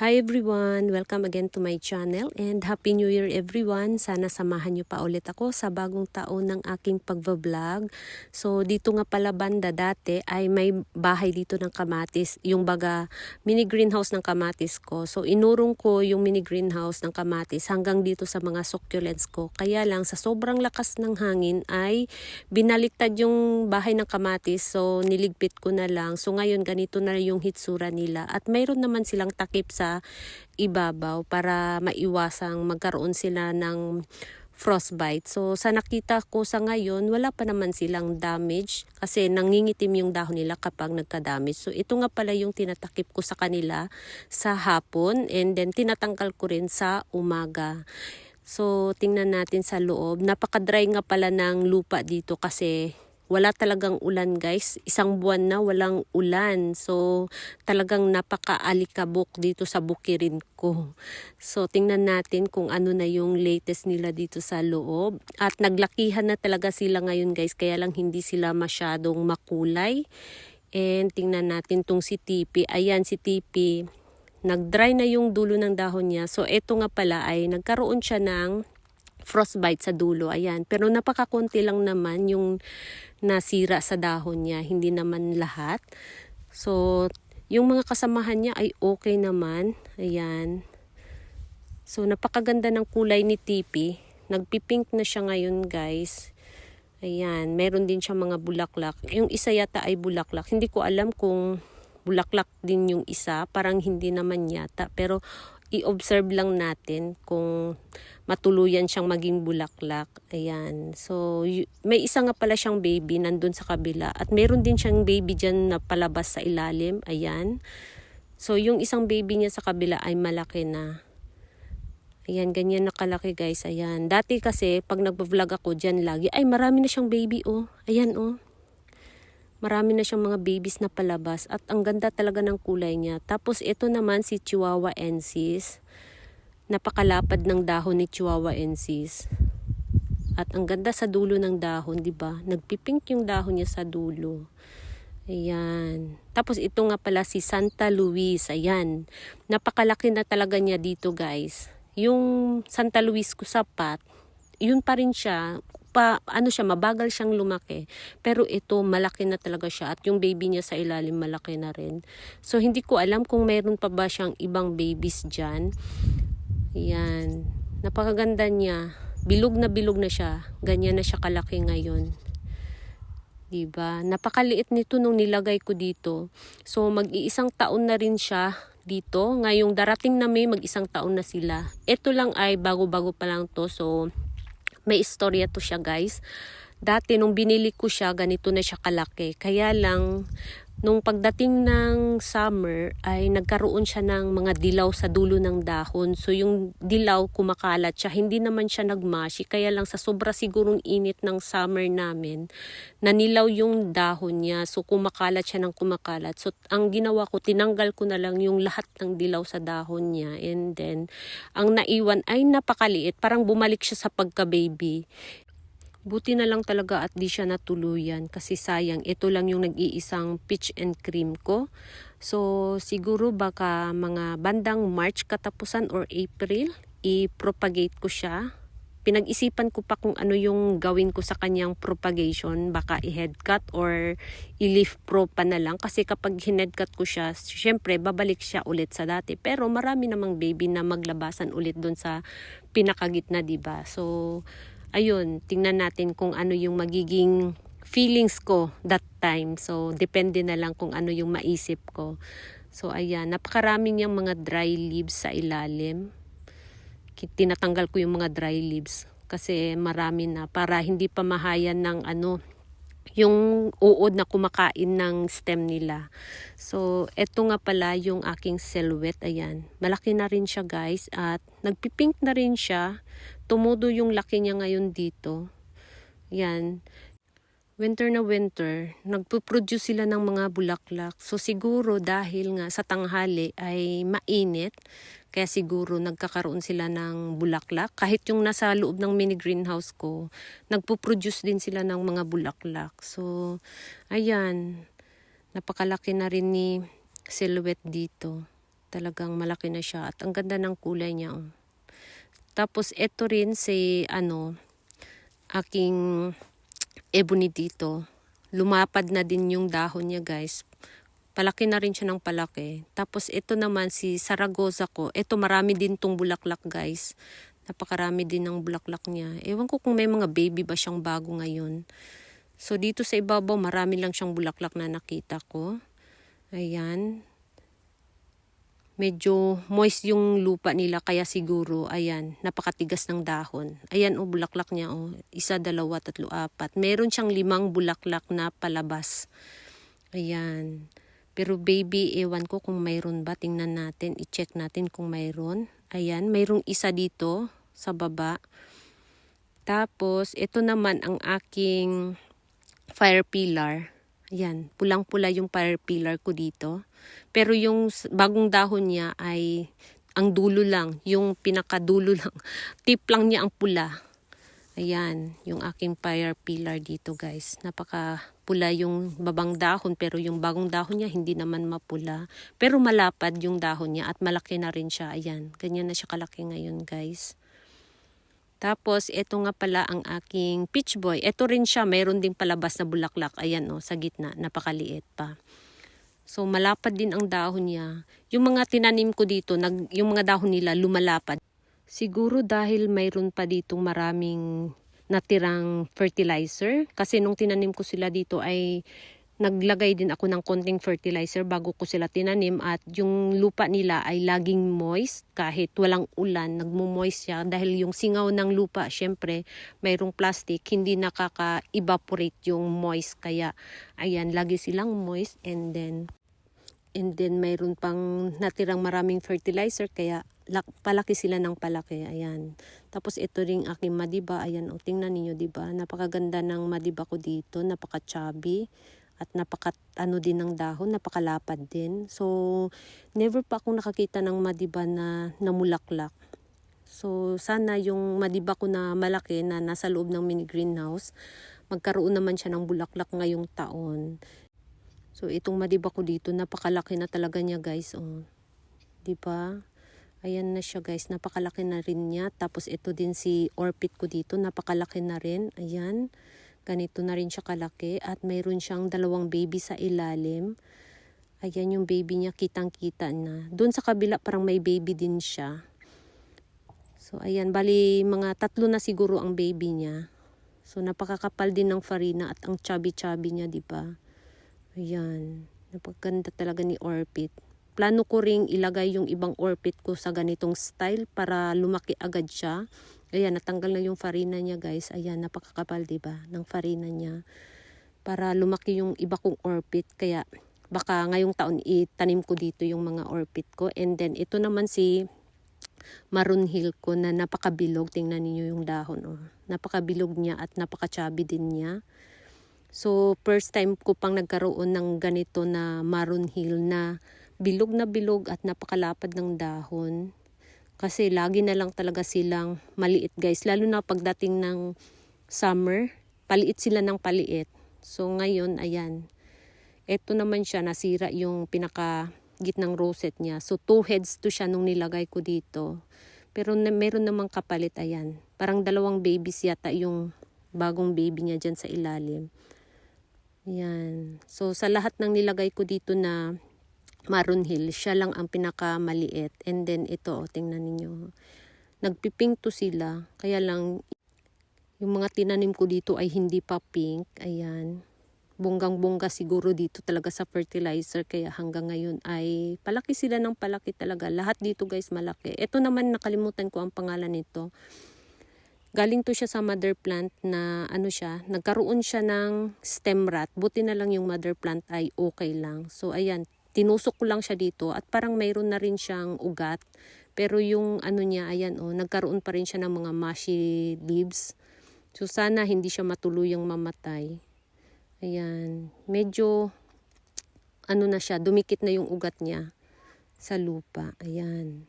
Hi everyone! Welcome again to my channel and Happy New Year everyone! Sana samahan niyo pa ulit ako sa bagong taon ng aking pagbablog. So dito nga pala banda dati ay may bahay dito ng kamatis, yung baga mini greenhouse ng kamatis ko. So inurong ko yung mini greenhouse ng kamatis hanggang dito sa mga succulents ko. Kaya lang sa sobrang lakas ng hangin ay binaliktad yung bahay ng kamatis, so niligpit ko na lang. So ngayon ganito na yung hitsura nila at mayroon naman silang takip sa ibabaw para maiwasang magkaroon sila ng frostbite. So sa nakita ko sa ngayon, wala pa naman silang damage kasi nangingitim yung dahon nila kapag nagka-damage. So ito nga pala yung tinatakip ko sa kanila sa hapon and then tinatanggal ko rin sa umaga. So tingnan natin sa loob. Napaka-dry nga pala ng lupa dito kasi wala talagang ulan guys. Isang buwan na walang ulan. So talagang napaka-alikabok dito sa bukirin ko. So tingnan natin kung ano na yung latest nila dito sa loob. At naglakihan na talaga sila ngayon guys. Kaya lang hindi sila masyadong makulay. And tingnan natin tong si Tipi. Ayan si Tipi. Nag-dry na yung dulo ng dahon niya. So ito nga pala ay nagkaroon siya ng frostbite sa dulo. Ayan. Pero napakakunti lang naman yung nasira sa dahon niya. Hindi naman lahat. So yung mga kasamahan niya ay okay naman. Ayan. So napakaganda ng kulay ni Tipi. Nagpipink na siya ngayon guys. Ayan. Meron din siya mga bulaklak. Yung isa yata ay bulaklak. Hindi ko alam kung bulaklak din yung isa. Parang hindi naman yata. Pero i-observe lang natin kung matuluyan siyang maging bulaklak. Ayan. So, may isa nga pala siyang baby nandun sa kabila. At meron din siyang baby dyan na palabas sa ilalim. Ayan. So, yung isang baby niya sa kabila ay malaki na. Ayan, ganyan nakalaki guys. Ayan. Dati kasi, pag nagbablog ako dyan lagi, ay marami na siyang baby oh. Ayan oh. Marami na siyang mga babies na palabas at ang ganda talaga ng kulay niya. Tapos ito naman si Chihuahua ensis. Napakalapad ng dahon ni Chihuahua ensis. At ang ganda sa dulo ng dahon, 'di ba? Nagpipink yung dahon niya sa dulo. Ayan. Tapos ito nga pala si Santa Luis. Ayan. Napakalaki na talaga niya dito, guys. Yung Santa Luis ko sa pot, yun pa rin siya. Mabagal siyang lumaki. Pero ito, malaki na talaga siya. At yung baby niya sa ilalim, malaki na rin. So, hindi ko alam kung mayroon pa ba siyang ibang babies dyan. Ayan. Napakaganda niya. Bilog na siya. Ganyan na siya kalaki ngayon. Diba? Napakaliit nito nung nilagay ko dito. So, mag-iisang taon na rin siya dito. Ngayong darating na May, mag-isang taon na sila. Ito lang ay bago-bago pa lang to. So, may istorya to siya guys. Dati nung binili ko siya, ganito na siya kalaki. Kaya lang, nung pagdating ng summer, ay nagkaroon siya ng mga dilaw sa dulo ng dahon. So yung dilaw kumakalat siya. Hindi naman siya nagmashi. Kaya lang sa sobra sigurong init ng summer namin, nanilaw yung dahon niya. So kumakalat siya ng kumakalat. So ang ginawa ko, tinanggal ko na lang yung lahat ng dilaw sa dahon niya. And then, ang naiwan ay napakaliit. Parang bumalik siya sa pagka-baby. Buti na lang talaga at di siya natuluyan kasi sayang, ito lang yung nag-iisang peach and cream ko. So siguro baka mga bandang March katapusan or April, i-propagate ko siya. Pinag-isipan ko pa kung ano yung gawin ko sa kanyang propagation, baka i-head cut or i-leaf pro pa na lang. Kasi kapag hined cut ko siya, syempre babalik siya ulit sa dati. Pero marami namang baby na maglabasan ulit doon sa pinakagitna, diba? So, ayun, tingnan natin kung ano yung magiging feelings ko that time. So, depende na lang kung ano yung maisip ko. So, ayan, napakarami niyang mga dry leaves sa ilalim. Tinatanggal ko yung mga dry leaves kasi marami na para hindi pa mahayan ng yung uod na kumakain ng stem nila. So, eto nga pala yung aking silhouette. Ayan. Malaki na rin siya guys at nagpipink na rin siya. Tumudo yung laki niya ngayon dito. Ayan. Winter na winter, nagpo-produce sila ng mga bulaklak. So siguro dahil nga sa tanghali ay mainit, kaya siguro nagkakaroon sila ng bulaklak. Kahit yung nasa loob ng mini greenhouse ko, nagpo-produce din sila ng mga bulaklak. So, ayan, napakalaki na rin ni silhouette dito. Talagang malaki na siya at ang ganda ng kulay niya. Oh. Tapos ito rin si aking ebony dito. Lumapad na din yung dahon niya guys. Palaki na rin siya ng palaki. Tapos ito naman si Zaragoza ko. Ito marami din tong bulaklak guys. Napakarami din ng bulaklak niya. Ewan ko kung may mga baby ba siyang bago ngayon. So dito sa ibabaw marami lang siyang bulaklak na nakita ko. Ayan. Medyo moist yung lupa nila kaya siguro, ayan, napakatigas ng dahon. Ayan bulaklak niya 1, 2, 3, 4. Meron siyang 5 bulaklak na palabas. Ayan. Pero baby, ewan ko kung mayroon ba. Tingnan natin, i-check natin kung mayroon. Ayan, mayroong isa dito sa baba. Tapos, ito naman ang aking fire pillar. Ayan, pulang-pula yung fire pillar ko dito. Pero yung bagong dahon niya ay ang dulo lang, yung pinakadulo lang. Tip lang niya ang pula. Ayan, yung aking fire pillar dito guys. Napaka pula yung babang dahon pero yung bagong dahon niya hindi naman mapula. Pero malapad yung dahon niya at malaki na rin siya. Ayan, ganyan na siya kalaki ngayon guys. Tapos ito nga pala ang aking peach boy. Ito rin siya, mayroon ding palabas na bulaklak. Ayan sa gitna, napakaliit pa. So malapad din ang dahon niya. Yung mga tinanim ko dito, yung mga dahon nila lumalapad. Siguro dahil mayroon pa ditong maraming natirang fertilizer. Kasi nung tinanim ko sila dito ay naglagay din ako ng konting fertilizer bago ko sila tinanim. At yung lupa nila ay laging moist kahit walang ulan. Nagmo-moist siya dahil yung singaw ng lupa, syempre mayroong plastic, hindi nakaka-evaporate yung moist. Kaya ayan, lagi silang moist and then mayroon pang natirang maraming fertilizer kaya palaki sila ng palaki. Ayan. Tapos ito ring aking madiba. Ayan, tingnan niyo, 'di ba? Napakaganda ng madiba ko dito, napaka-chubby at din ng dahon, napakalapad din. So, never pa akong nakakita ng madiba na namulaklak. So, sana yung madiba ko na malaki na nasa loob ng mini greenhouse, magkaroon naman siya ng bulaklak ngayong taon. So, itong madiba ko dito, napakalaki na talaga niya guys. 'Di ba? Ayan na siya guys, napakalaki na rin niya. Tapos ito din si orchid ko dito, napakalaki na rin. Ayan, ganito na rin siya kalaki. At mayroon siyang 2 baby sa ilalim. Ayan yung baby niya, kitang-kita na. Doon sa kabila parang may baby din siya. So ayan, bali mga 3 na siguro ang baby niya. So napakakapal din ng farina at ang chubby-chubby niya, 'di ba? Ayan, napaganda talaga ni orchid. Plano ko ring ilagay yung ibang orchid ko sa ganitong style para lumaki agad siya. Ayan, natanggal na yung farina niya guys. Ayan, napakakapal, 'di ba, ng farina niya. Para lumaki yung iba kong orchid. Kaya baka ngayong taon itanim ko dito yung mga orchid ko. And then ito naman si Maroon Hill ko na napakabilog. Tingnan niyo yung dahon. Napakabilog niya at napaka-chubby din niya. So, first time ko pang nagkaroon ng ganito na Maroon Hill na bilog at napakalapad ng dahon. Kasi lagi na lang talaga silang maliit guys. Lalo na pagdating ng summer, paliit sila ng paliit. So, ngayon, ayan. Ito naman siya, nasira yung pinaka gitnang rosette niya. So, 2 heads to siya nung nilagay ko dito. Pero meron namang kapalit, ayan. Parang 2 babies yata yung bagong baby niya dyan sa ilalim. Yan. So, sa lahat ng nilagay ko dito na Maroon Hill, siya lang ang pinakamaliit. And then, ito, tingnan ninyo. Nagpipink to sila. Kaya lang, yung mga tinanim ko dito ay hindi pa pink. Ayan. Bonggang-bongga siguro dito talaga sa fertilizer. Kaya hanggang ngayon ay palaki sila ng palaki talaga. Lahat dito guys malaki. Ito naman, nakalimutan ko ang pangalan nito. Galing to siya sa mother plant na nagkaroon siya ng stem rot. Buti na lang yung mother plant ay okay lang. So ayan, tinusok ko lang siya dito at parang mayroon na rin siyang ugat. Pero yung niya, ayan nagkaroon pa rin siya ng mga mushy leaves. So sana hindi siya matuluyang mamatay. Ayan, medyo na siya, dumikit na yung ugat niya sa lupa. Ayan.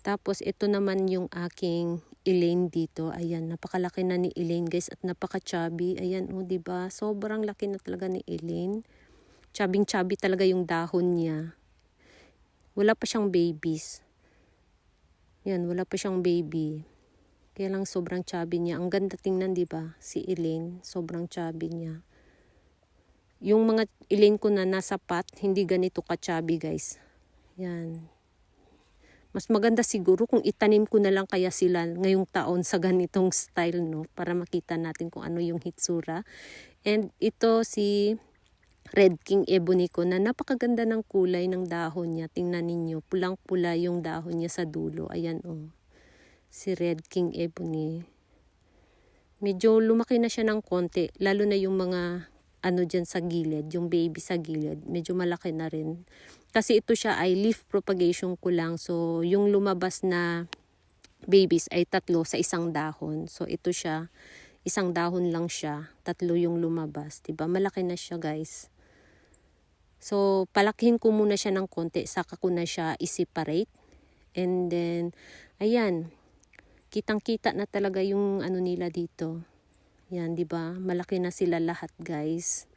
Tapos ito naman yung aking Elaine dito. Ayan, napakalaki na ni Elaine guys at napaka-chubby. Ayan 'di ba? Sobrang laki na talaga ni Elaine. Chubby-chubby talaga yung dahon niya. Wala pa siyang babies. Yan, wala pa siyang baby. Kaya lang sobrang chubby niya. Ang ganda tingnan, di ba? Si Elaine, sobrang chubby niya. Yung mga Elaine ko na nasa pot, hindi ganito ka-chubby, guys. Yan. Mas maganda siguro kung itanim ko na lang kaya sila ngayong taon sa ganitong style, no? Para makita natin kung ano yung hitsura. And ito si Red King Ebony ko na napakaganda ng kulay ng dahon niya. Tingnan ninyo, pulang-pula yung dahon niya sa dulo. Ayan oh. Si Red King Ebony. Medyo lumaki na siya ng konti, lalo na yung mga ano dyan sa gilid, yung baby sa gilid. Medyo malaki na rin. Kasi ito siya ay leaf propagation ko lang. So yung lumabas na babies ay 3 sa isang dahon. So ito siya, isang dahon lang siya, 3 yung lumabas. Diba? Malaki na siya, guys. So, palakihin ko muna siya ng konti, saka ko na siya i-separate. And then, ayan, kitang-kita na talaga yung ano nila dito. Yan, di ba? Malaki na sila lahat, guys.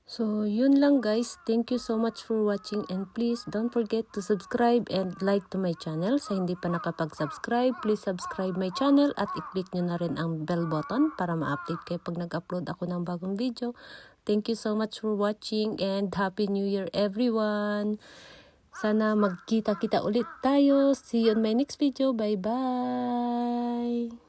So, yun lang, guys. Thank you so much for watching, and please don't forget to subscribe and like to my channel. Sa hindi pa nakapag-subscribe, please subscribe my channel at i-click nyo na rin ang bell button para ma-update kayo pag nag-upload ako ng bagong video. Thank you so much for watching and Happy New Year, everyone! Sana magkita-kita ulit tayo. See you on my next video. Bye-bye!